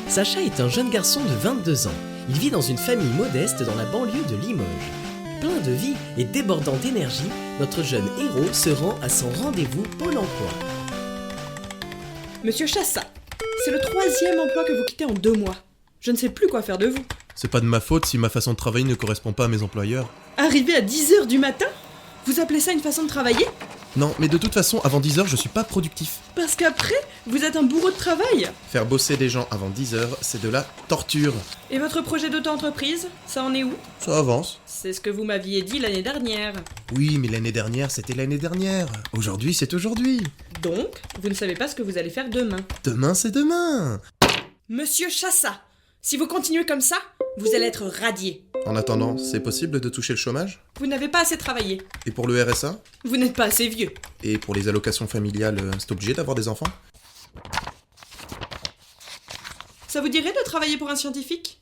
Sacha est un jeune garçon de 22 ans. Il vit dans une famille modeste dans la banlieue de Limoges. Plein de vie et débordant d'énergie, notre jeune héros se rend à son rendez-vous Pôle emploi. Monsieur Chassa, c'est le 3e emploi que vous quittez en 2 mois. Je ne sais plus quoi faire de vous. C'est pas de ma faute si ma façon de travailler ne correspond pas à mes employeurs. Arrivé à 10h du matin? Vous appelez ça une façon de travailler? Non, mais de toute façon, avant 10h, je suis pas productif. Parce qu'après, vous êtes un bourreau de travail. Faire bosser des gens avant 10h, c'est de la torture. Et votre projet d'auto-entreprise, ça en est où? Ça avance. C'est ce que vous m'aviez dit l'année dernière. Oui, mais l'année dernière, c'était l'année dernière. Aujourd'hui, c'est aujourd'hui. Donc, vous ne savez pas ce que vous allez faire demain. Demain, c'est demain. Monsieur Chassa, si vous continuez comme ça, vous allez être radié. En attendant, c'est possible de toucher le chômage? Vous n'avez pas assez travaillé. Et pour le RSA? Vous n'êtes pas assez vieux. Et pour les allocations familiales, c'est obligé d'avoir des enfants? Ça vous dirait de travailler pour un scientifique?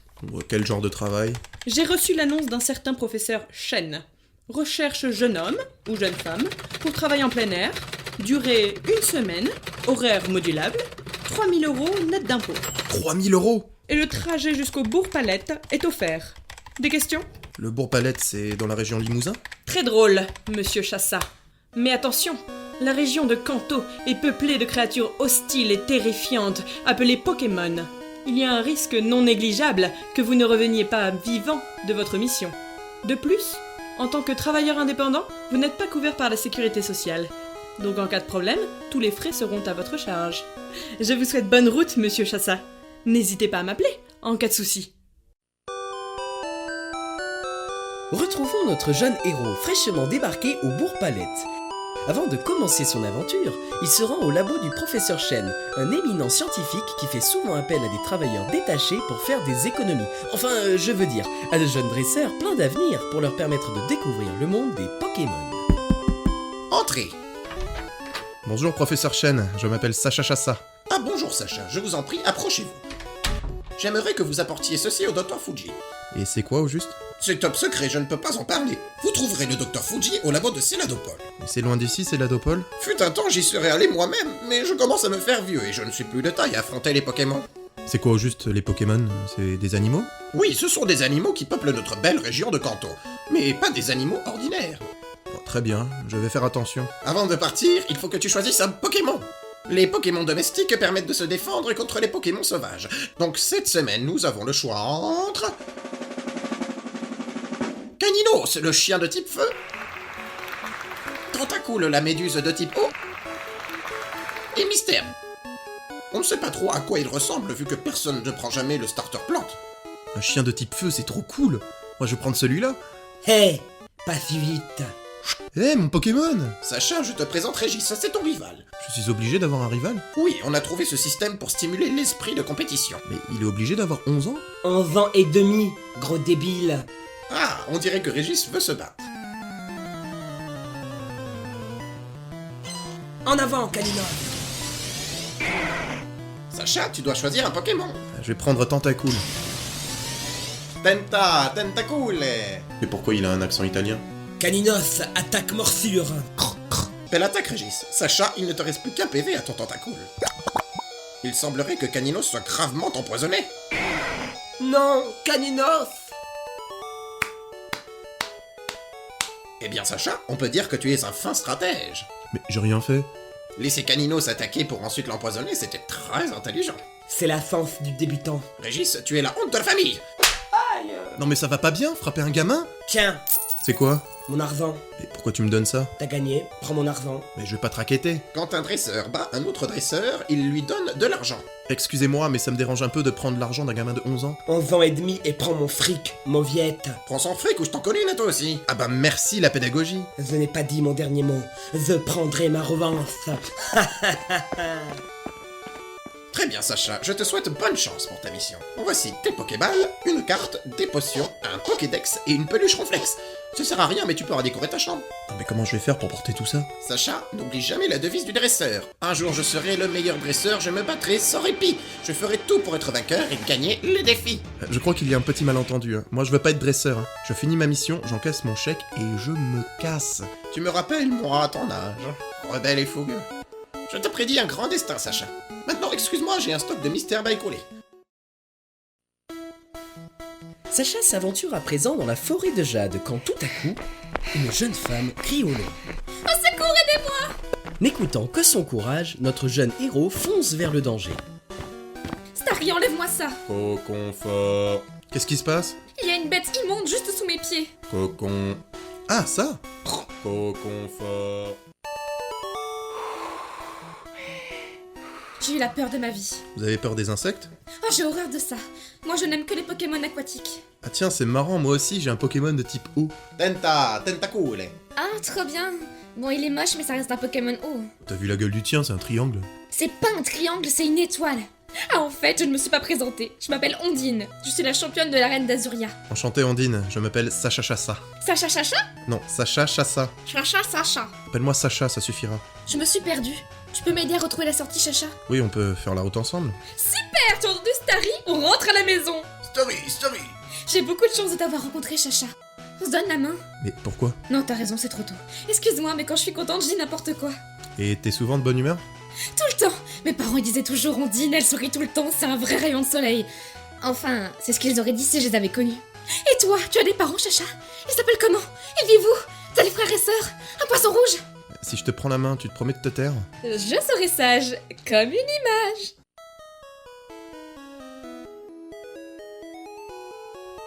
Quel genre de travail? J'ai reçu l'annonce d'un certain professeur Chen. Recherche jeune homme ou jeune femme pour travailler en plein air, durée 1 semaine, horaire modulable, 3 000 € net d'impôts. 3 000 €? Et le trajet jusqu'au Bourg-Palette est offert. Des questions? Le Bourg-Palette, c'est dans la région Limousin? Très drôle, monsieur Chassa. Mais attention, la région de Kanto est peuplée de créatures hostiles et terrifiantes, appelées Pokémon. Il y a un risque non négligeable que vous ne reveniez pas vivant de votre mission. De plus, en tant que travailleur indépendant, vous n'êtes pas couvert par la sécurité sociale. Donc en cas de problème, tous les frais seront à votre charge. Je vous souhaite bonne route, monsieur Chassa. N'hésitez pas à m'appeler en cas de souci. Retrouvons notre jeune héros fraîchement débarqué au Bourg-Palette. Avant de commencer son aventure, il se rend au labo du professeur Chen, un éminent scientifique qui fait souvent appel à des travailleurs détachés pour faire des économies. Enfin, je veux dire, à de jeunes dresseurs pleins d'avenir pour leur permettre de découvrir le monde des Pokémon. Entrez. Bonjour, professeur Chen, je m'appelle Sacha Chassa. Ah bonjour Sacha, je vous en prie, approchez-vous. J'aimerais que vous apportiez ceci au Dr Fuji. Et c'est quoi au juste? C'est top secret, je ne peux pas en parler. Vous trouverez le Dr Fuji au labo de Céladopole. Et c'est loin d'ici, c'est l'Adopole? Fut un temps, j'y serais allé moi-même, mais je commence à me faire vieux et je ne suis plus de taille à affronter les Pokémon. C'est quoi au juste les Pokémon? C'est des animaux? Oui, ce sont des animaux qui peuplent notre belle région de Kanto, mais pas des animaux ordinaires. Bon, très bien, je vais faire attention. Avant de partir, il faut que tu choisisses un Pokémon. Les Pokémon domestiques permettent de se défendre contre les Pokémon sauvages. Donc cette semaine, nous avons le choix entre... Caninos, le chien de type feu. Tentacool, la méduse de type eau. Et Mystère. On ne sait pas trop à quoi il ressemble vu que personne ne prend jamais le starter plante. Un chien de type feu, c'est trop cool. Moi, je vais prendre celui-là. Hé, pas si vite. Hé, mon Pokémon! Sacha, je te présente Régis, c'est ton rival. Je suis obligé d'avoir un rival? Oui, on a trouvé ce système pour stimuler l'esprit de compétition. Mais il est obligé d'avoir 11 ans? 11 ans et demi, gros débile. Ah, on dirait que Régis veut se battre. En avant, Canino. Sacha, tu dois choisir un Pokémon. Je vais prendre Tentacool. Tentacool. Mais pourquoi il a un accent italien? Caninos, attaque morsure. Belle attaque, Régis. Sacha, il ne te reste plus qu'un PV à ton Tentacool. Il semblerait que Caninos soit gravement empoisonné. Non, Caninos. Eh bien, Sacha, on peut dire que tu es un fin stratège. Mais j'ai rien fait. Laisser Caninos attaquer pour ensuite l'empoisonner, c'était très intelligent. C'est la sens du débutant. Régis, tu es la honte de la famille. Non mais ça va pas bien, frapper un gamin? Tiens, C'est quoi? mon argent. Mais pourquoi tu me donnes ça? T'as gagné, prends mon argent. Mais je vais pas te raqueter. Quand un dresseur bat un autre dresseur, il lui donne de l'argent. Excusez-moi, mais ça me dérange un peu de prendre l'argent d'un gamin de 11 ans. 11 ans et demi et prends mon fric, mauviette. Prends son fric ou je t'en colline à toi aussi. Ah bah merci la pédagogie. Je n'ai pas dit mon dernier mot. Je prendrai ma revanche. Très bien, Sacha, je te souhaite bonne chance pour ta mission. Voici tes Pokéballs, une carte, des potions, un Pokédex et une peluche Ronflex. Ça sert à rien, mais tu pourras décorer ta chambre. Ah mais comment je vais faire pour porter tout ça? Sacha, n'oublie jamais la devise du dresseur. Un jour je serai le meilleur dresseur, je me battrai sans répit. Je ferai tout pour être vainqueur et gagner le défi. Je crois qu'il y a un petit malentendu. Moi je veux pas être dresseur. Je finis ma mission, j'encaisse mon chèque et je me casse. Tu me rappelles, moi, à ton âge. Rebelle et fougueux. Je te prédis un grand destin, Sacha. Maintenant, excuse-moi, j'ai un stock de mystères à écouler. Sacha s'aventure à présent dans la forêt de jade quand tout à coup, une jeune femme crie au loin. Au secours, aidez-moi! N'écoutant que son courage, notre jeune héros fonce vers le danger. Starry, enlève-moi ça! Coconfort. Qu'est-ce qui se passe? Il y a une bête immonde juste sous mes pieds. Cocon. Ah, ça? Coconfort. J'ai eu la peur de ma vie. Vous avez peur des insectes? Oh, j'ai horreur de ça. Moi, je n'aime que les Pokémon aquatiques. Ah tiens, c'est marrant, moi aussi j'ai un Pokémon de type eau. Tentacule. Ah, trop bien. Bon, il est moche, mais ça reste un Pokémon eau. T'as vu la gueule du tien, c'est un triangle. C'est pas un triangle, c'est une étoile. Ah, en fait, je ne me suis pas présentée. Je m'appelle Ondine. Je suis la championne de l'arène d'Azuria. Enchanté Ondine, je m'appelle Sacha Chassa. Sacha Chacha? Non, Sacha Chassa. Chacha Sacha. Appelle-moi Sacha, ça suffira. Je me suis perdue. Tu peux m'aider à retrouver la sortie, Chacha? Oui, on peut faire la route ensemble. Super, tu as entendu Starry? On rentre à la maison. Story. J'ai beaucoup de chance de t'avoir rencontré, Chacha. On se donne la main? Mais pourquoi? Non, t'as raison, c'est trop tôt. Excuse-moi, mais quand je suis contente, je dis n'importe quoi. Et t'es souvent de bonne humeur? Tout le temps. Mes parents ils disaient toujours Ondine, elle sourit tout le temps, c'est un vrai rayon de soleil. Enfin, c'est ce qu'ils auraient dit si je les avais connus. Et toi, tu as des parents, Chacha? Ils s'appellent comment? Ils vivent où? T'as des frères et sœurs? Un poisson rouge? Si je te prends la main, tu te promets de te taire? Je serai sage, comme une image.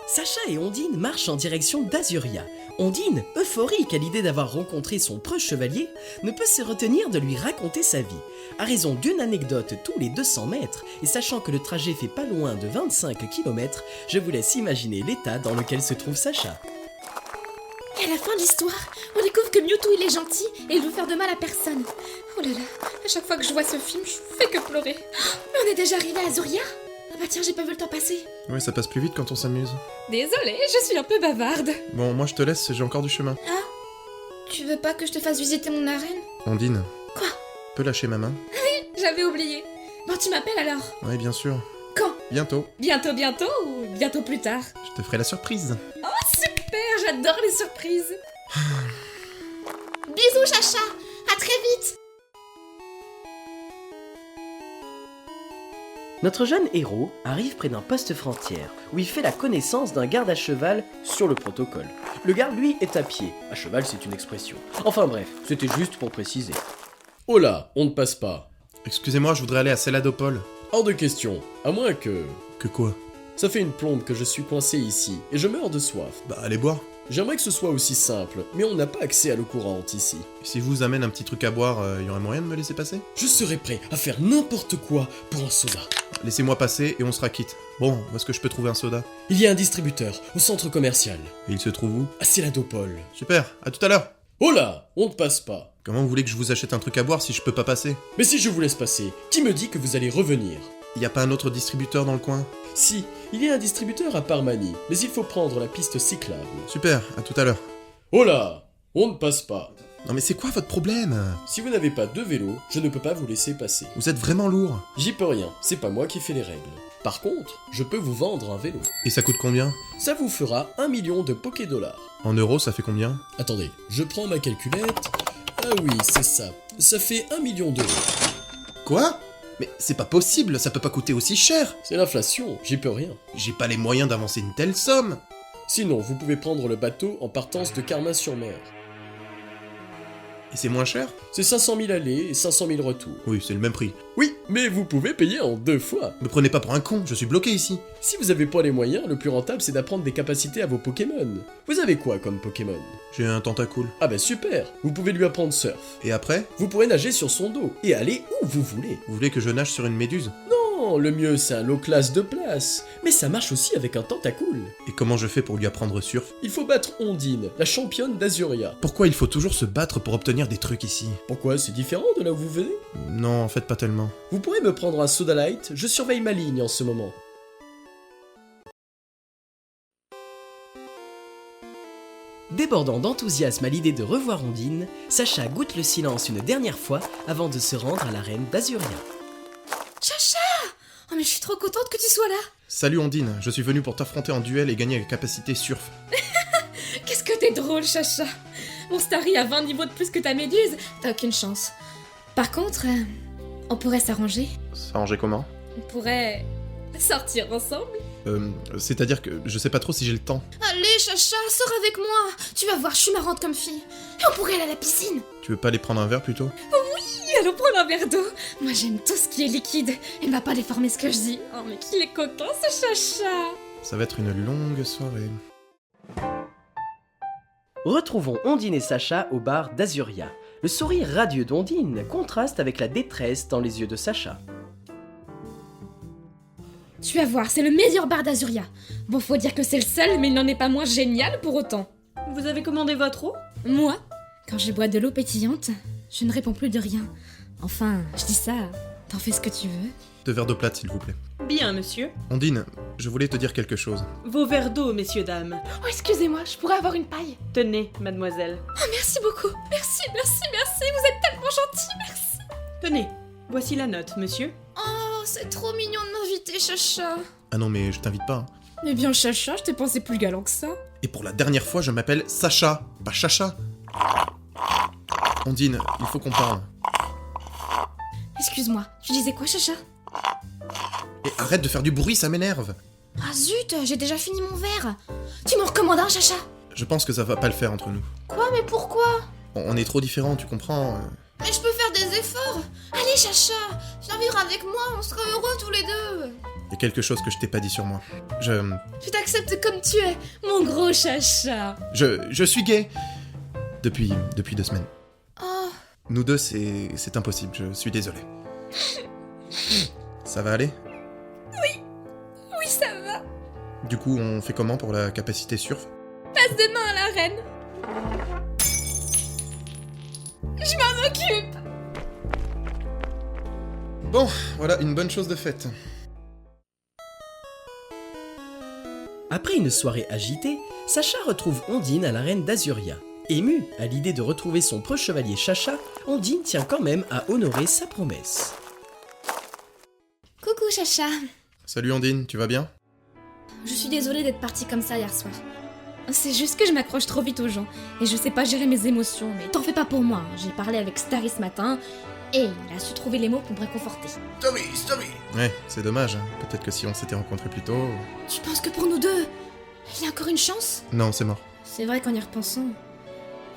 Sacha et Ondine marchent en direction d'Azuria. Ondine, euphorique à l'idée d'avoir rencontré son proche chevalier, ne peut se retenir de lui raconter sa vie. À raison d'une anecdote tous les 200 mètres, et sachant que le trajet fait pas loin de 25 km, je vous laisse imaginer l'état dans lequel se trouve Sacha. Et à la fin de l'histoire, on découvre que Mewtwo il est gentil et il veut faire de mal à personne. Oh là là, à chaque fois que je vois ce film, je fais que pleurer. Mais on est déjà arrivé à Azuria? Ah bah tiens, j'ai pas vu le temps passer. Oui, ça passe plus vite quand on s'amuse. Désolée, je suis un peu bavarde. Bon, moi je te laisse, j'ai encore du chemin. Tu veux pas que je te fasse visiter mon arène? Ondine. Quoi? Peux lâcher ma main? J'avais oublié. Bon, tu m'appelles alors? Oui, bien sûr. Quand? Bientôt. Bientôt ou bientôt plus tard? Je te ferai la surprise. Super, j'adore les surprises. Bisous, Chacha. À très vite. Notre jeune héros arrive près d'un poste frontière, où il fait la connaissance d'un garde à cheval sur le protocole. Le garde, lui, est à pied. À cheval, c'est une expression. Enfin bref, c'était juste pour préciser. Oh là, on ne passe pas. Excusez-moi, je voudrais aller à Céladopole. Hors de question, à moins que... Que quoi? Ça fait une plombe que je suis coincé ici, et je meurs de soif. Bah, allez boire. J'aimerais que ce soit aussi simple, mais on n'a pas accès à l'eau courante ici. Si je vous amène un petit truc à boire, y aurait moyen de me laisser passer? Je serais prêt à faire n'importe quoi pour un soda. Laissez-moi passer et on sera quitte. Bon, où est-ce que je peux trouver un soda? Il y a un distributeur au centre commercial, Et il se trouve où? à Céladopole. Super, à tout à l'heure. Oh là, on ne passe pas. Comment vous voulez que je vous achète un truc à boire si je peux pas passer? Mais si je vous laisse passer, qui me dit que vous allez revenir? Y a pas un autre distributeur dans le coin? Si, il y a un distributeur à Parmanie, mais il faut prendre la piste cyclable. Super, à tout à l'heure. Oh là, on ne passe pas. Non mais c'est quoi votre problème? Si vous n'avez pas de vélo, je ne peux pas vous laisser passer. Vous êtes vraiment lourd. J'y peux rien, c'est pas moi qui fais les règles. Par contre, je peux vous vendre un vélo. Et ça coûte combien? Ça vous fera 1 million de Poké-dollars. En euros, ça fait combien? Attendez, je prends ma calculette. Ah oui, c'est ça. Ça fait 1 million d'euros. Quoi? Mais c'est pas possible, ça peut pas coûter aussi cher. C'est l'inflation, j'y peux rien. J'ai pas les moyens d'avancer une telle somme. Sinon, vous pouvez prendre le bateau en partance de Carmin-sur-Mer. Et c'est moins cher? C'est 500 000 allées et 500 000 retours. Oui, c'est le même prix. Oui, mais vous pouvez payer en 2 fois. Me prenez pas pour un con, je suis bloqué ici. Si vous avez pas les moyens, le plus rentable c'est d'apprendre des capacités à vos Pokémon. Vous avez quoi comme Pokémon? J'ai un tentacule. Ah bah super, vous pouvez lui apprendre surf. Et après? Vous pourrez nager sur son dos et aller où vous voulez. Vous voulez que je nage sur une méduse? Non, le mieux c'est un low class de place. Mais ça marche aussi avec un tentacule. Et comment je fais pour lui apprendre surf? Il faut battre Ondine, la championne d'Azuria. Pourquoi il faut toujours se battre pour obtenir des trucs ici? Pourquoi? C'est différent de là où vous venez? Non, en fait pas tellement. Vous pourrez me prendre un soda light, je surveille ma ligne en ce moment. Débordant d'enthousiasme à l'idée de revoir Ondine, Sacha goûte le silence une dernière fois avant de se rendre à l'arène d'Azuria. Chacha! Oh mais je suis trop contente que tu sois là. Salut Ondine, je suis venu pour t'affronter en duel et gagner la capacité surf. Qu'est-ce que t'es drôle, Chacha. Mon Starry a 20 niveaux de plus que ta méduse, t'as aucune chance. Par contre, on pourrait s'arranger. S'arranger comment? On pourrait sortir ensemble. C'est-à-dire que je sais pas trop si j'ai le temps. Allez, Chacha, sors avec moi. Tu vas voir, je suis marrante comme fille. Et on pourrait aller à la piscine. Tu veux pas aller prendre un verre plutôt? Allons prendre un verre d'eau. Moi, j'aime tout ce qui est liquide. Il va pas déformer ce que je dis. Oh, mais qu'il est coquin, ce Chacha. Ça va être une longue soirée. Retrouvons Ondine et Sacha au bar d'Azuria. Le sourire radieux d'Ondine contraste avec la détresse dans les yeux de Sacha. Tu vas voir, c'est le meilleur bar d'Azuria. Bon, faut dire que c'est le seul, mais il n'en est pas moins génial pour autant. Vous avez commandé votre eau? Moi, quand je bois de l'eau pétillante, je ne réponds plus de rien. Enfin, je dis ça, t'en fais ce que tu veux. 2 verres d'eau plate, s'il vous plaît. Bien, monsieur. Ondine, je voulais te dire quelque chose. Vos verres d'eau, messieurs, dames. Oh, excusez-moi, je pourrais avoir une paille? Tenez, mademoiselle. Oh, merci beaucoup. Merci, vous êtes tellement gentil, merci. Tenez, voici la note, monsieur. Oh, c'est trop mignon de m'inviter, Chacha. Ah non, mais je t'invite pas. Mais bien, Chacha, je t'ai pensé plus galant que ça. Et pour la dernière fois, je m'appelle Sacha, pas Chacha. Ondine, il faut qu'on parle. Excuse-moi, tu disais quoi, Chacha? Et arrête de faire du bruit, ça m'énerve. Ah zut, j'ai déjà fini mon verre. Tu m'en recommandes un, Chacha? Je pense que ça va pas le faire entre nous. Quoi, mais pourquoi? On est trop différents, tu comprends. Mais je peux faire des efforts. Allez, Chacha, viens vivre avec moi, on sera heureux tous les deux. Il y a quelque chose que je t'ai pas dit sur moi. Je t'accepte comme tu es, mon gros Chacha. Je suis gay. Depuis 2 semaines. Oh, Nous deux, c'est impossible, je suis désolé. Ça va aller? oui, ça va. Du coup, on fait comment pour la capacité surf? Passe demain à la reine. Je m'en occupe. Bon, voilà une bonne chose de faite. Après une soirée agitée, Sacha retrouve Ondine à l'arène d'Azuria. Émue à l'idée de retrouver son proche chevalier Chacha, Ondine tient quand même à honorer sa promesse. Coucou, Chacha. Salut Ondine, tu vas bien? Je suis désolée d'être partie comme ça hier soir. C'est juste que je m'accroche trop vite aux gens et je sais pas gérer mes émotions, mais t'en fais pas pour moi. J'ai parlé avec Starry ce matin et il a su trouver les mots pour me réconforter. Tommy. Ouais, c'est dommage. Peut-être que si on s'était rencontrés plus tôt... Tu penses que pour nous deux, il y a encore une chance? Non, c'est mort. C'est vrai qu'en y repensant,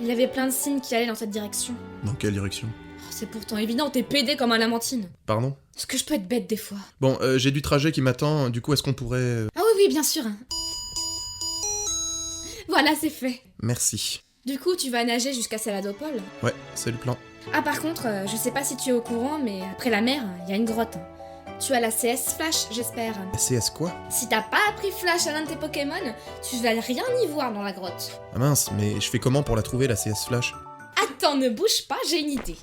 il y avait plein de signes qui allaient dans cette direction. Dans quelle direction? Oh, c'est pourtant évident, t'es pédé comme un Lamantine. Pardon? Est-ce que je peux être bête des fois? Bon, j'ai du trajet qui m'attend, du coup est-ce qu'on pourrait... Ah oui, bien sûr. Voilà, c'est fait. Merci. Du coup, tu vas nager jusqu'à Saladopol. Ouais, c'est le plan. Ah, par contre, je sais pas si tu es au courant, mais après la mer, il y a une grotte. Tu as la CS Flash, j'espère. CS quoi? Si t'as pas appris Flash à l'un de tes Pokémon, tu vas rien y voir dans la grotte. Ah mince, mais je fais comment pour la trouver, la CS Flash? Attends, ne bouge pas, j'ai une idée.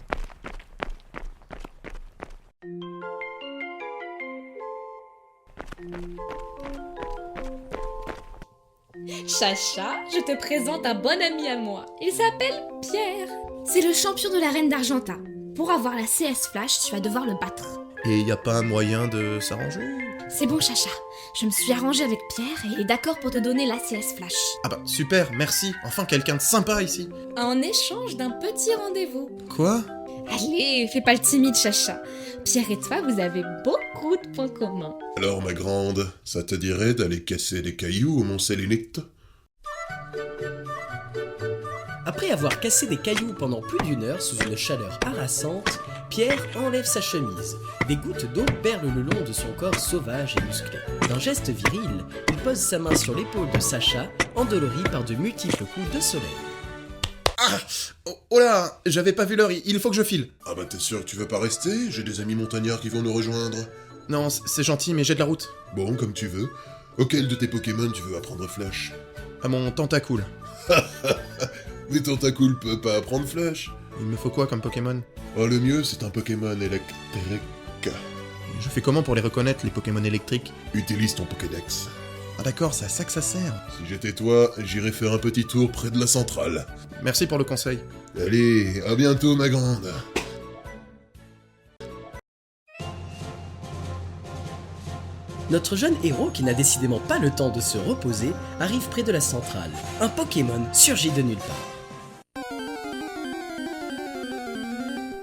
Chacha, je te présente un bon ami à moi. Il s'appelle Pierre. C'est le champion de l'arène d'Argenta. Pour avoir la CS Flash, tu vas devoir le battre. Et y a pas un moyen de s'arranger? C'est bon, Chacha. Je me suis arrangée avec Pierre et il est d'accord pour te donner la CS Flash. Ah bah super, merci. Enfin quelqu'un de sympa ici. En échange d'un petit rendez-vous. Quoi? Allez, fais pas le timide, Chacha. Pierre et toi, vous avez beaucoup de points communs. Alors, ma grande, ça te dirait d'aller casser des cailloux au Mont-Sélénite? Après avoir cassé des cailloux pendant plus d'1 heure sous une chaleur harassante, Pierre enlève sa chemise. Des gouttes d'eau perlent le long de son corps sauvage et musclé. D'un geste viril, il pose sa main sur l'épaule de Sacha, endolori par de multiples coups de soleil. Ah! Oh là! J'avais pas vu l'heure, il faut que je file. Ah bah t'es sûr que tu veux pas rester? J'ai des amis montagnards qui vont nous rejoindre. Non, c'est gentil, mais j'ai de la route. Bon, comme tu veux. Auquel de tes Pokémon tu veux apprendre Flash? À mon Tentacool. Mais Tentacool peut pas apprendre Flash. Il me faut quoi comme Pokémon? Oh, le mieux, c'est un Pokémon électrique. Je fais comment pour les reconnaître, les Pokémon électriques? Utilise ton Pokédex. Ah d'accord, c'est à ça que ça sert. Si j'étais toi, j'irais faire un petit tour près de la centrale. Merci pour le conseil. Allez, à bientôt, ma grande. Notre jeune héros, qui n'a décidément pas le temps de se reposer, arrive près de la centrale. Un Pokémon surgit de nulle part.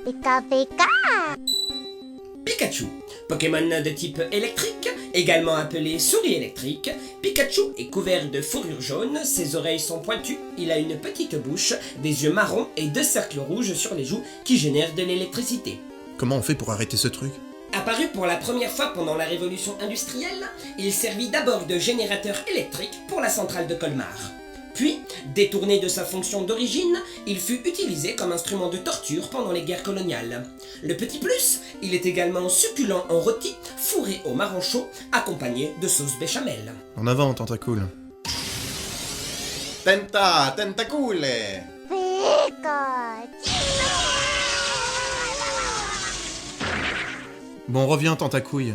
Pika pika. Pikachu! Pokémon de type électrique, également appelé souris électrique, Pikachu est couvert de fourrure jaune, ses oreilles sont pointues, il a une petite bouche, des yeux marrons et 2 cercles rouges sur les joues qui génèrent de l'électricité. Comment on fait pour arrêter ce truc? Apparu pour la première fois pendant la révolution industrielle, il servit d'abord de générateur électrique pour la centrale de Colmar. Puis, détourné de sa fonction d'origine, il fut utilisé comme instrument de torture pendant les guerres coloniales. Le petit plus, il est également succulent en rôti, fourré au marron chaud, accompagné de sauce béchamel. En avant, Tentacool. Tentacule. Bon, reviens, Tentacouille.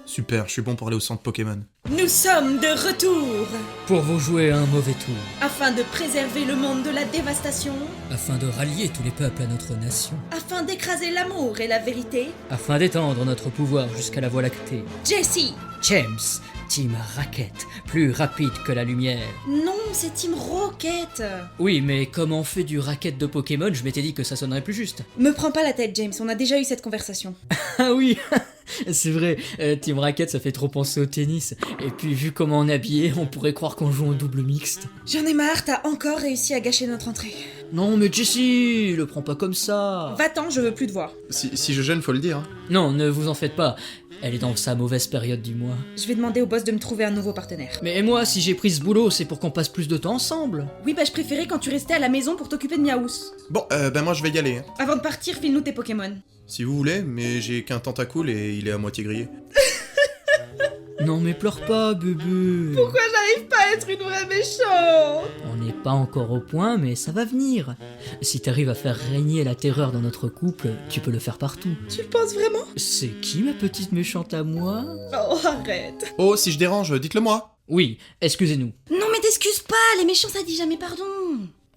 Super, je suis bon pour aller au centre Pokémon. Nous sommes de retour Pour vous jouer un mauvais tour, afin de préserver le monde de la dévastation, afin de rallier tous les peuples à notre nation, afin d'écraser l'amour et la vérité. afin d'étendre notre pouvoir jusqu'à la Voie lactée. Jessie! James, Team Racket, plus rapide que la lumière. Non, c'est Team Rocket. Oui, mais comme on fait du racket de Pokémon, je m'étais dit que ça sonnerait plus juste. Me prends pas la tête, James, on a déjà eu cette conversation. Ah oui, c'est vrai, Team Racket ça fait trop penser au tennis. Et puis vu comment on est habillé, on pourrait croire qu'on joue en double mixte. J'en ai marre, t'as encore réussi à gâcher notre entrée. Non mais Jessie, le prends pas comme ça. Va-t'en, je veux plus te voir. Si je gêne, faut le dire. Hein. Non, ne vous en faites pas. Elle est dans sa mauvaise période du mois. Je vais demander au boss de me trouver un nouveau partenaire. Mais moi, si j'ai pris ce boulot, c'est pour qu'on passe plus de temps ensemble. Oui, bah je préférais quand tu restais à la maison pour t'occuper de Miaous. Bon, ben moi je vais y aller. Hein. Avant de partir, file-nous tes Pokémon. Si vous voulez, mais j'ai qu'un Tentacool et il est à moitié grillé. Non mais pleure pas, bébé. Pourquoi j'arrive pas à être une vraie méchante? On n'est pas encore au point, mais ça va venir. Si t'arrives à faire régner la terreur dans notre couple, tu peux le faire partout. Tu le penses vraiment? C'est qui ma petite méchante à moi? Oh, arrête. Oh, si je dérange, dites-le moi. Oui, excusez-nous. Non mais t'excuses pas, les méchants ça dit jamais pardon.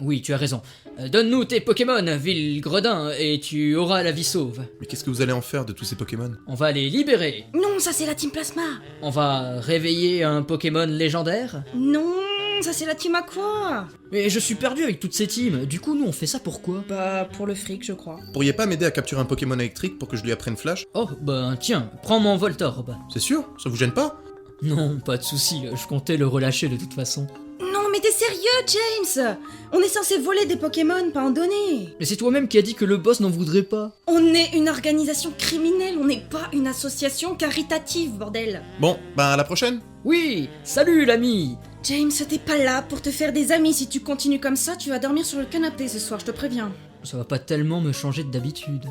Oui, tu as raison. Donne-nous tes Pokémon, ville gredin, et tu auras la vie sauve. Mais qu'est-ce que vous allez en faire de tous ces Pokémon? On va les libérer. Non, ça c'est la Team Plasma. On va réveiller un Pokémon légendaire. Non, ça c'est la Team Aqua. Mais je suis perdu avec toutes ces teams. Du coup, nous on fait ça pourquoi? Bah, pour le fric, je crois. Pourriez pas m'aider à capturer un Pokémon électrique pour que je lui apprenne Flash? Oh, ben tiens, prends mon Voltorb. C'est sûr? Ça vous gêne pas? Non, pas de souci, je comptais le relâcher de toute façon. Non mais t'es sérieux, James? On est censé voler des Pokémon, pas en donner. Mais c'est toi-même qui as dit que le boss n'en voudrait pas. On est une organisation criminelle, on n'est pas une association caritative, bordel. Bon, ben à la prochaine. Oui, salut l'ami. James, t'es pas là pour te faire des amis. Si tu continues comme ça, tu vas dormir sur le canapé ce soir, je te préviens. Ça va pas tellement me changer d'habitude.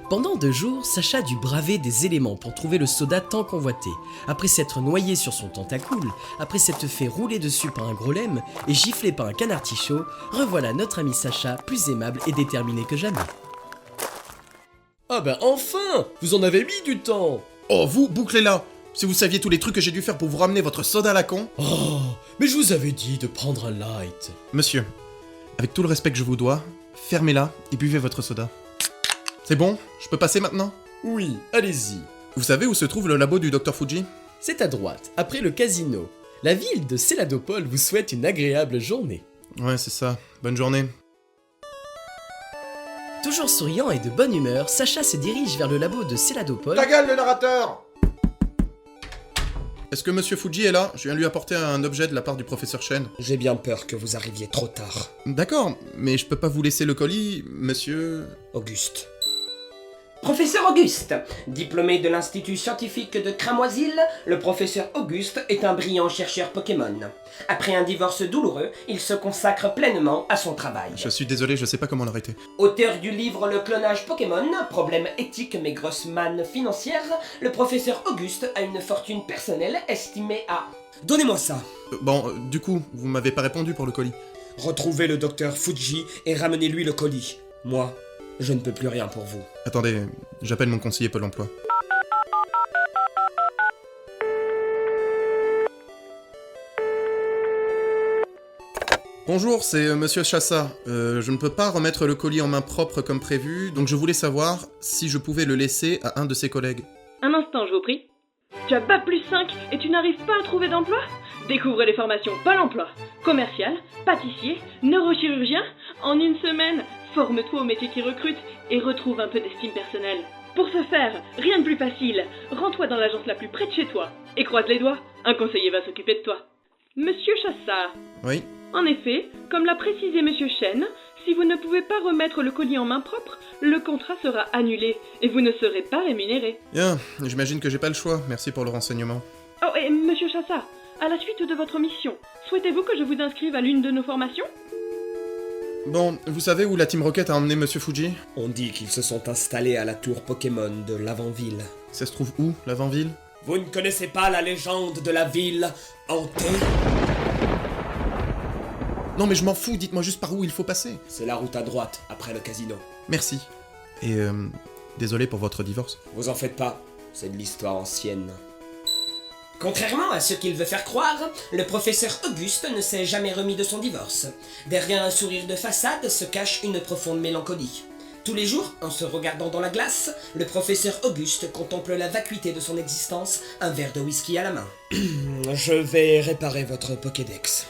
Pendant 2 jours, Sacha dut braver des éléments pour trouver le soda tant convoité. Après s'être noyé sur son tentacool, après s'être fait rouler dessus par un gros lemme et giflé par un canard tichot, revoilà notre ami Sacha plus aimable et déterminé que jamais. Ah bah enfin! Vous en avez mis du temps! Oh, vous, bouclez-la. Si vous saviez tous les trucs que j'ai dû faire pour vous ramener votre soda à la con. Oh, mais je vous avais dit de prendre un light. Monsieur, avec tout le respect que je vous dois, fermez-la et buvez votre soda. C'est bon? Je peux passer maintenant? Oui, allez-y. Vous savez où se trouve le labo du Dr Fuji? C'est à droite, après le casino. La ville de Céladopol vous souhaite une agréable journée. Ouais, c'est ça. Bonne journée. Toujours souriant et de bonne humeur, Sacha se dirige vers le labo de Céladopol. Ta gueule, le narrateur! Est-ce que Monsieur Fuji est là? Je viens lui apporter un objet de la part du professeur Shen. J'ai bien peur que vous arriviez trop tard. D'accord, mais je peux pas vous laisser le colis, monsieur... Auguste. Professeur Auguste, diplômé de l'Institut scientifique de Cramoisil, le professeur Auguste est un brillant chercheur Pokémon. Après un divorce douloureux, il se consacre pleinement à son travail. Je suis désolé, je sais pas comment l'arrêter. Auteur du livre Le clonage Pokémon, problème éthique mais grosse manne financière, le professeur Auguste a une fortune personnelle estimée à... Donnez-moi ça. Du coup, vous m'avez pas répondu pour le colis. Retrouvez le docteur Fuji et ramenez-lui le colis. Moi, je ne peux plus rien pour vous. Attendez, j'appelle mon conseiller Pôle emploi. Bonjour, c'est Monsieur Chassa. Je ne peux pas remettre le colis en main propre comme prévu, donc je voulais savoir si je pouvais le laisser à un de ses collègues. Un instant, je vous prie. Tu as Bac plus 5 et tu n'arrives pas à trouver d'emploi? Découvrez les formations Pôle emploi. Commercial, pâtissier, neurochirurgien. En une semaine, forme-toi au métier qui recrute et retrouve un peu d'estime personnelle. Pour ce faire, rien de plus facile. Rends-toi dans l'agence la plus près de chez toi. Et croise les doigts, un conseiller va s'occuper de toi. Monsieur Chassa. Oui. En effet, comme l'a précisé Monsieur Chen, si vous ne pouvez pas remettre le colis en main propre, le contrat sera annulé et vous ne serez pas rémunéré. Bien, j'imagine que j'ai pas le choix. Merci pour le renseignement. Oh, et Monsieur Chassa, à la suite de votre mission, souhaitez-vous que je vous inscrive à l'une de nos formations ? Bon, vous savez où la Team Rocket a emmené Monsieur Fuji? On dit qu'ils se sont installés à la tour Pokémon de l'Avant-Ville. Ça se trouve où, l'avant-ville? Vous ne connaissez pas la légende de la ville hantée? Non mais je m'en fous, dites-moi juste par où il faut passer. C'est la route à droite, après le casino. Merci. Et désolé pour votre divorce. Vous en faites pas, c'est de l'histoire ancienne. Contrairement à ce qu'il veut faire croire, le professeur Auguste ne s'est jamais remis de son divorce. Derrière un sourire de façade se cache une profonde mélancolie. Tous les jours, en se regardant dans la glace, le professeur Auguste contemple la vacuité de son existence, un verre de whisky à la main. Je vais réparer votre Pokédex.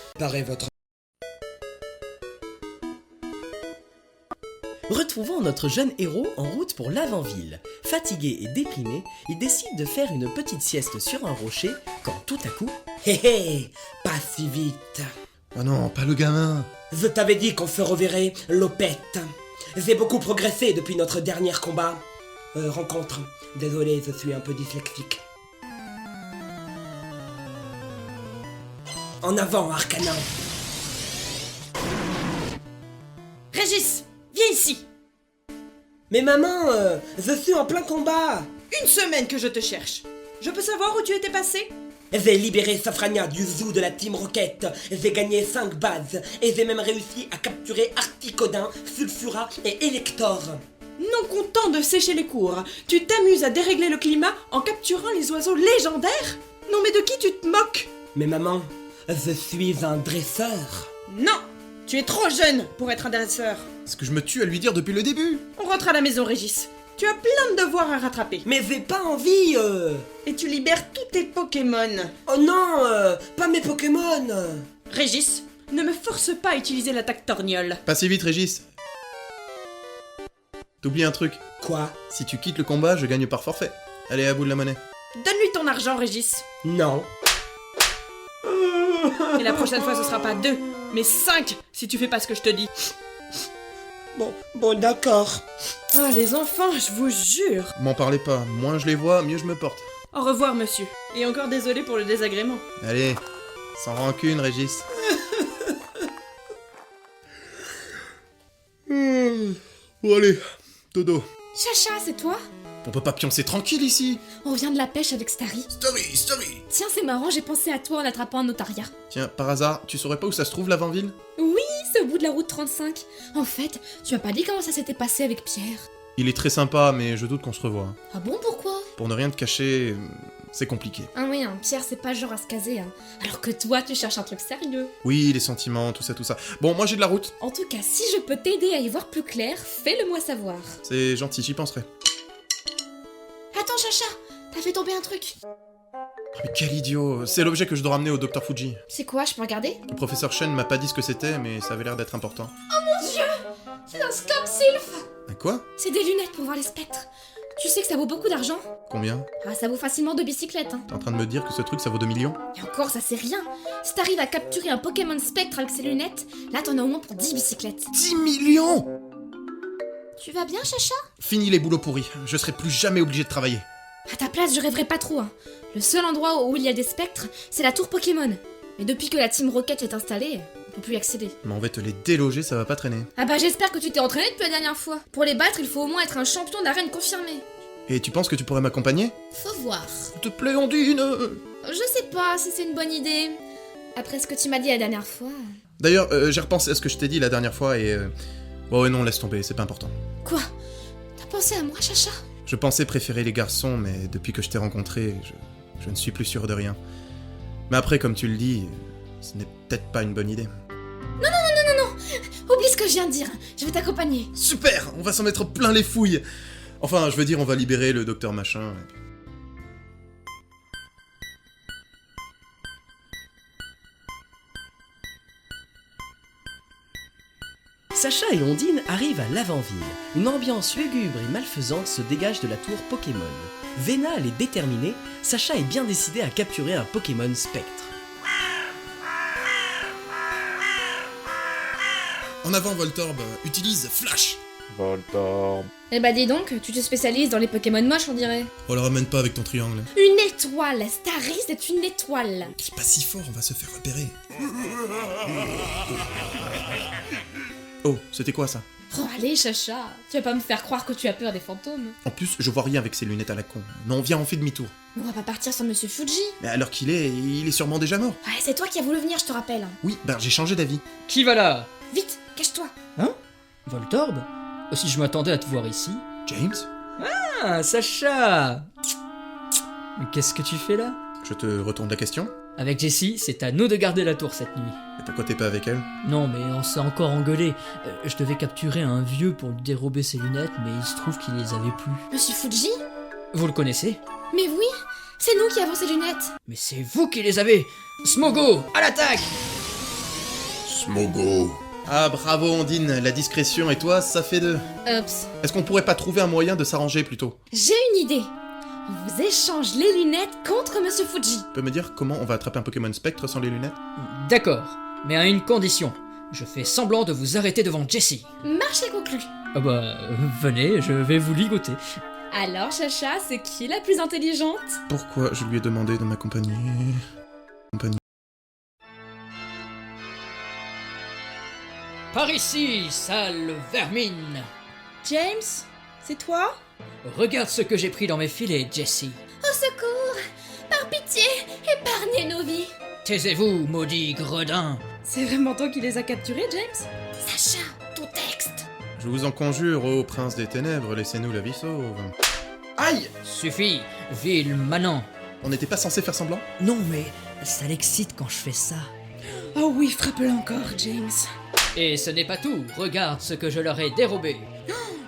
Retrouvons notre jeune héros en route pour l'avant-ville. Fatigué et déprimé, il décide de faire une petite sieste sur un rocher quand tout à coup... Hé hé, pas si vite. Oh non, pas le gamin. Je t'avais dit qu'on se reverrait, Lopette. J'ai beaucoup progressé depuis notre dernier combat. Rencontre. Désolé, je suis un peu dyslexique. En avant, Arcanin. Régis, viens ici. Mais maman, je suis en plein combat. Une semaine que je te cherche. Je peux savoir où tu étais passé ? J'ai libéré Safrania du zoo de la Team Rocket, j'ai gagné 5 bases, et j'ai même réussi à capturer Articodin, Sulfura et Elector. Non content de sécher les cours, tu t'amuses à dérégler le climat en capturant les oiseaux légendaires ? Non mais de qui tu te moques ? Mais maman, je suis un dresseur. Non, tu es trop jeune pour être un dresseur. C'est ce que je me tue à lui dire depuis le début. On rentre à la maison, Régis. Tu as plein de devoirs à rattraper. Mais j'ai pas envie, Et tu libères tous tes Pokémon. Oh non, pas mes Pokémon. Régis, ne me force pas à utiliser l'attaque torgnole. Pas si vite, Régis. T'oublies un truc. Quoi? Si tu quittes le combat, je gagne par forfait. Allez, à bout de la monnaie. Donne-lui ton argent, Régis. Non. Et la prochaine fois, ce sera pas 2, mais 5 si tu fais pas ce que je te dis. Bon d'accord. Ah, les enfants, je vous jure. M'en parlez pas. Moins je les vois, mieux je me porte. Au revoir, monsieur. Et encore désolé pour le désagrément. Allez, sans rancune, Régis. Bon allez, dodo. Chacha, c'est toi? On peut pas pioncer tranquille ici. On vient de la pêche avec Starry. Story. Tiens, c'est marrant, j'ai pensé à toi en attrapant un otaria. Tiens, par hasard, tu saurais pas où ça se trouve l'avant-ville? Oui, c'est au bout de la route 35. En fait, tu m'as pas dit comment ça s'était passé avec Pierre. Il est très sympa, mais je doute qu'on se revoie. Ah bon, pourquoi? Pour ne rien te cacher, c'est compliqué. Ah oui, hein, Pierre, c'est pas le genre à se caser, hein. Alors que toi, tu cherches un truc sérieux. Oui, les sentiments, tout ça. Bon, moi j'ai de la route. En tout cas, si je peux t'aider à y voir plus clair, fais-le moi savoir. C'est gentil, j'y penserai. Attends, Chacha, t'as fait tomber un truc. Oh, mais quel idiot. C'est l'objet que je dois ramener au Dr Fuji. C'est quoi, je peux regarder? Le professeur Shen m'a pas dit ce que c'était, mais ça avait l'air d'être important. Mon Dieu, c'est un stop sylph. Quoi? C'est des lunettes pour voir les spectres. Tu sais que ça vaut beaucoup d'argent? Combien? Ah, ça vaut facilement 2 bicyclettes, hein. T'es en train de me dire que ce truc ça vaut 2 millions? Et encore, ça c'est rien. Si t'arrives à capturer un Pokémon spectre avec ses lunettes, là t'en as au moins pour 10 bicyclettes. 10 millions! Tu vas bien, Chacha? Fini les boulots pourris, je serai plus jamais obligé de travailler. À ta place, je rêverais pas trop, hein. Le seul endroit où il y a des spectres, c'est la tour Pokémon. Mais depuis que la Team Rocket est installée, on peut plus y accéder. Mais on va te les déloger, ça va pas traîner. Ah bah j'espère que tu t'es entraîné depuis la dernière fois. Pour les battre, il faut au moins être un champion d'arène confirmé. Et tu penses que tu pourrais m'accompagner? Faut voir. S'il te plaît, Ondine! Je sais pas si c'est une bonne idée. Après ce que tu m'as dit la dernière fois... D'ailleurs, j'ai repensé à ce que je t'ai dit la dernière fois et... Bon ouais non, laisse tomber, c'est pas important. Quoi? T'as pensé à moi, Chacha? Je pensais préférer les garçons, mais depuis que je t'ai rencontré, je ne suis plus sûr de rien. Mais après, comme tu le dis, ce n'est peut-être pas une bonne idée. Non. Oublie ce que je viens de dire. Je vais t'accompagner. Super! On va s'en mettre plein les fouilles! Enfin, je veux dire, on va libérer le docteur machin. Et puis... Sacha et Ondine arrivent à l'avant-ville. Une ambiance lugubre et malfaisante se dégage de la tour Pokémon. Vénale et déterminée, Sacha est bien décidé à capturer un Pokémon Spectre. En avant, Voltorb, utilise Flash. Voltorb. Eh bah dis donc, tu te spécialises dans les Pokémon moches, on dirait. Oh, le ramène pas avec ton triangle. Une étoile, Staris est une étoile. Il est pas si fort, on va se faire repérer. Oh, c'était quoi ça? Oh allez, Chacha, tu vas pas me faire croire que tu as peur des fantômes. En plus, je vois rien avec ces lunettes à la con. Non, viens, on fait demi-tour. On va pas partir sans Monsieur Fuji. Mais à l'heure qu'il est, il est sûrement déjà mort. Ouais, c'est toi qui as voulu venir, je te rappelle. Oui, ben j'ai changé d'avis. Qui va là? Vite, cache-toi. Hein? Voltorb? Si je m'attendais à te voir ici. James? Ah, Sacha! Mais qu'est-ce que tu fais là? Je te retourne la question. Avec Jessie, c'est à nous de garder la tour cette nuit. Et pourquoi t'es pas avec elle? Non, mais on s'est encore engueulé. Je devais capturer un vieux pour lui dérober ses lunettes, mais il se trouve qu'il les avait plus. Monsieur Fuji? Vous le connaissez? Mais oui, c'est nous qui avons ces lunettes. Mais c'est vous qui les avez! Smogo, à l'attaque! Smogo. Ah, bravo Ondine, la discrétion et toi, ça fait deux. Oups. Est-ce qu'on pourrait pas trouver un moyen de s'arranger plutôt? J'ai une idée. On vous échange les lunettes contre Monsieur Fuji. Tu peux me dire comment on va attraper un Pokémon Spectre sans les lunettes? D'accord, mais à une condition. Je fais semblant de vous arrêter devant Jessie. Marché conclu. Ah bah, venez, je vais vous ligoter. Alors, Chacha, c'est qui la plus intelligente? Pourquoi je lui ai demandé de m'accompagner? Par ici, sale vermine! James, c'est toi? Regarde ce que j'ai pris dans mes filets, Jessie. Au secours! Par pitié, épargnez nos vies! Taisez-vous, maudit gredin! C'est vraiment toi qui les as capturés, James? Sacha, ton texte! Je vous en conjure, ô prince des ténèbres, laissez-nous la vie sauve. Aïe! Suffit, vil manant! On n'était pas censé faire semblant? Non, mais ça l'excite quand je fais ça. Oh oui, frappe-le encore, James. Et ce n'est pas tout, regarde ce que je leur ai dérobé.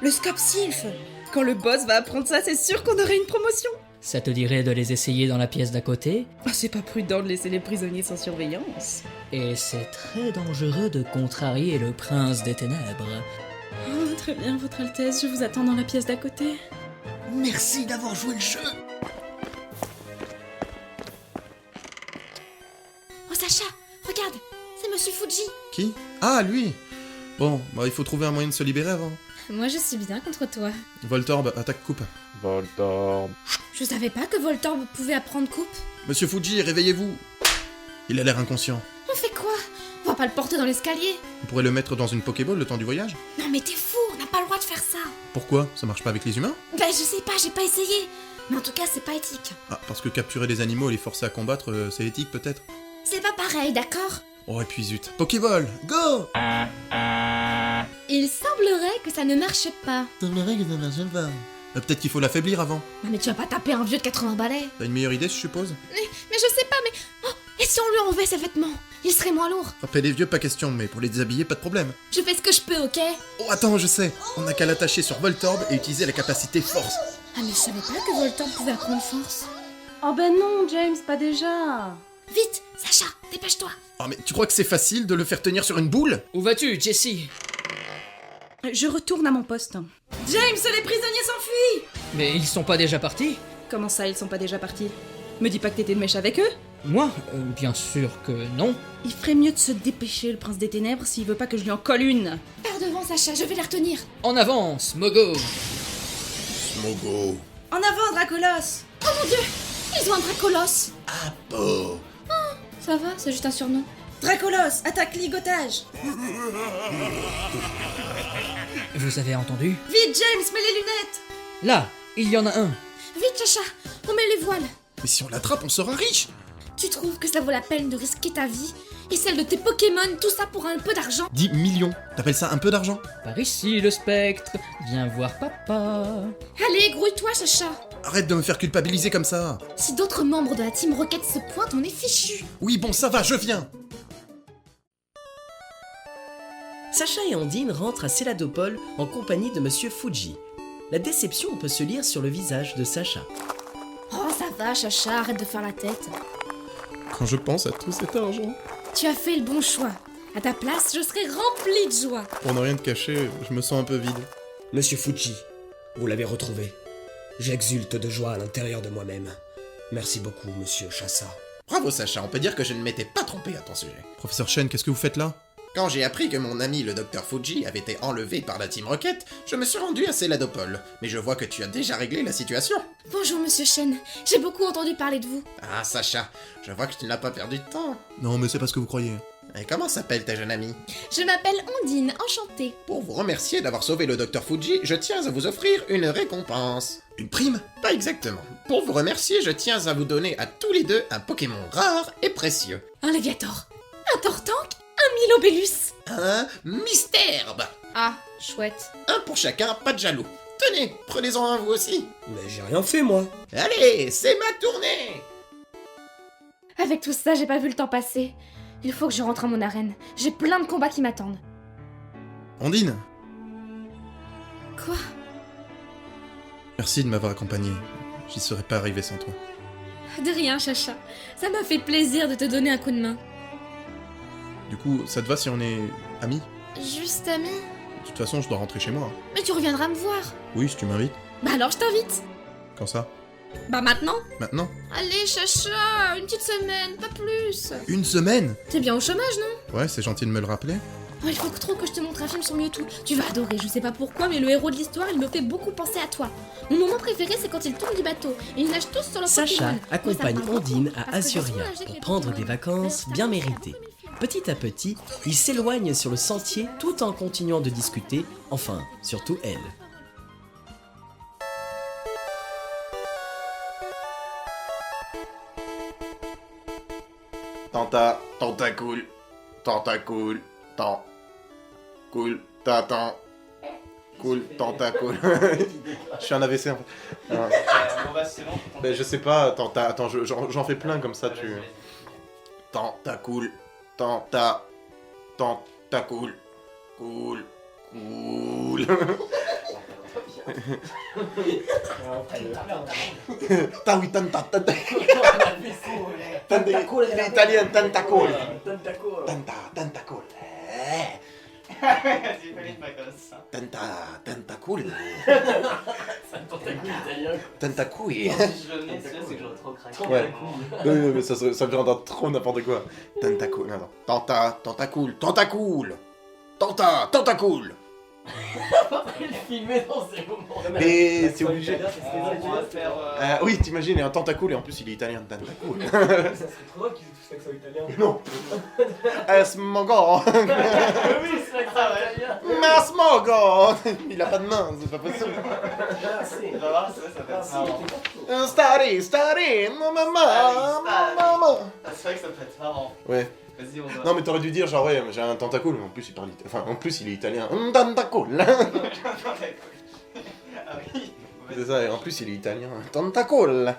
Le Scope Sylph. Quand le boss va apprendre ça, c'est sûr qu'on aurait une promotion. Ça te dirait de les essayer dans la pièce d'à côté? Oh, c'est pas prudent de laisser les prisonniers sans surveillance. Et c'est très dangereux de contrarier le prince des ténèbres. Oh, très bien, Votre Altesse, je vous attends dans la pièce d'à côté. Merci d'avoir joué le jeu. Oh Sacha, regarde, c'est Monsieur Fuji. Qui? Ah, lui! Bon, bah il faut trouver un moyen de se libérer avant. Moi je suis bien contre toi. Voltorb, attaque coupe. Voltorb. Je savais pas que Voltorb pouvait apprendre coupe. Monsieur Fuji, réveillez-vous! Il a l'air inconscient. On fait quoi? On va pas le porter dans l'escalier? On pourrait le mettre dans une Pokéball le temps du voyage? Non mais t'es fou, on n'a pas le droit de faire ça. Pourquoi? Ça marche pas avec les humains? Ben je sais pas, j'ai pas essayé. Mais en tout cas c'est pas éthique. Ah, parce que capturer des animaux et les forcer à combattre, c'est éthique peut-être? C'est pas pareil, d'accord? Oh et puis zut. Pokéball, go! Il semblerait que ça ne marche pas. Peut-être qu'il faut l'affaiblir avant. Non mais tu vas pas taper un vieux de 80 balais. T'as une meilleure idée, je suppose? Mais je sais pas, mais... Oh, et si on lui enlevait ses vêtements? Il serait moins lourd. Frapper les vieux, pas question, mais pour les déshabiller, pas de problème. Je fais ce que je peux, ok? Oh attends, je sais. On a qu'à l'attacher sur Voltorb et utiliser la capacité force. Ah mais je savais pas que Voltorb pouvait apprendre force. Oh ben non, James, pas déjà. Vite, Sacha, dépêche-toi. Oh mais tu crois que c'est facile de le faire tenir sur une boule? Où vas-tu, Jessie? Je retourne à mon poste. James, les prisonniers s'enfuient. Mais ils sont pas déjà partis? Comment ça, ils sont pas déjà partis? Me dis pas que t'étais de mèche avec eux? Moi? Bien sûr que non. Il ferait mieux de se dépêcher, le prince des ténèbres, s'il veut pas que je lui en colle une. Par devant, Sacha, je vais les retenir. En avance, Mogo! Smogo. En avant, Dracolos. Oh mon dieu, ils ont un Dracolos. Oh. Ça va, c'est juste un surnom. Dracolos, attaque ligotage. Vous avez entendu? Vite, James, mets les lunettes. Là, il y en a un. Vite, Sacha, on met les voiles. Mais si on l'attrape, on sera riche! Tu trouves que ça vaut la peine de risquer ta vie et celle de tes Pokémon, tout ça pour un peu d'argent? 10 millions. T'appelles ça un peu d'argent? Par ici, le spectre. Viens voir papa. Allez, grouille-toi, Sacha. Arrête de me faire culpabiliser comme ça. Si d'autres membres de la Team Rocket se pointent, on est fichu. Oui, bon, ça va, je viens. Sacha et Ondine rentrent à Céladopol en compagnie de Monsieur Fuji. La déception peut se lire sur le visage de Sacha. Oh, ça va, Sacha, arrête de faire la tête. Quand je pense à tout cet argent... Tu as fait le bon choix. À ta place, je serais remplie de joie. Pour ne rien te cacher, je me sens un peu vide. Monsieur Fuji, vous l'avez retrouvé. J'exulte de joie à l'intérieur de moi-même. Merci beaucoup, monsieur Chassa. Bravo Sacha, on peut dire que je ne m'étais pas trompé à ton sujet. Professeur Shen, qu'est-ce que vous faites là? Quand j'ai appris que mon ami le docteur Fuji avait été enlevé par la Team Rocket, je me suis rendu à Céladopole. Mais je vois que tu as déjà réglé la situation. Bonjour, monsieur Shen. J'ai beaucoup entendu parler de vous. Ah Sacha, je vois que tu n'as pas perdu de temps. Non, mais c'est pas ce que vous croyez. Et comment s'appelle ta jeune amie? Je m'appelle Ondine, enchantée. Pour vous remercier d'avoir sauvé le docteur Fuji, je tiens à vous offrir une récompense. Une prime? Pas exactement. Pour vous remercier, je tiens à vous donner à tous les deux un Pokémon rare et précieux. Un Léviator. Un Tortank. Un Milobellus. Un Mystherbe. Ah, chouette. Un pour chacun, pas de jaloux. Tenez, prenez-en un vous aussi. Mais j'ai rien fait, moi. Allez, c'est ma tournée. Avec tout ça, j'ai pas vu le temps passer. Il faut que je rentre à mon arène. J'ai plein de combats qui m'attendent. Ondine, Quoi? merci de m'avoir accompagné. J'y serais pas arrivé sans toi. De rien, Chacha. Ça m'a fait plaisir de te donner un coup de main. Du coup, ça te va si on est amis? Juste ami. De toute façon, je dois rentrer chez moi. Mais tu reviendras me voir. Oui, si tu m'invites. Bah alors je t'invite. Quand ça? Bah maintenant. Maintenant? Allez, Chacha, une petite semaine, pas plus. Une semaine? T'es bien au chômage, non? Ouais, c'est gentil de me le rappeler. Oh, il faut trop que je te montre un film sur Mewtwo. Tu vas adorer, je sais pas pourquoi, mais le héros de l'histoire, il me fait beaucoup penser à toi. Mon moment préféré, c'est quand il tombe du bateau et ils nagent tous sur leur Sacha Pokémon. accompagne Moi, ça me parle Ondine beaucoup, à parce que j'ai Azuria souvent nagé avec pour les prendre Pokémon. des vacances D'ailleurs, bien ça me fait un méritées. peu mes films. Petit à petit, ils s'éloignent sur le sentier tout en continuant de discuter, enfin, surtout elle. Tentacool, tentacool, cool, cool, tentacool. Je suis un AVC en fait. Ben, je sais pas, attends, j'en fais plein comme ça, tu... Tentacool, tentacool, cool. Oui, l'italien, tentacool. Tentacool. Tentacool. Tentacool. Ouais. Non, mais ça me viendra trop n'importe quoi. Tentacool. Tentacool. Tentacool. Filmé dans ces moments. Mais c'est obligé. Faire. Oui, t'imagines, il y a un tentacool et en plus il est italien, tentacool. Ça serait trop drôle qu'ils aient tous l'accent italien. Non. Smogo. Oui, c'est l'accent italien. Ma Smogo. Il a pas de main, c'est pas possible. On va voir, ça peut être marrant. Starry, maman. C'est vrai que ça peut être marrant. Ouais. Vas-y, on va. Non mais t'aurais dû dire genre ouais j'ai un tentacool mais en plus il parle enfin en plus il est italien. Tentacool. Ah oui. C'est ça et en plus il est italien. Tentacool.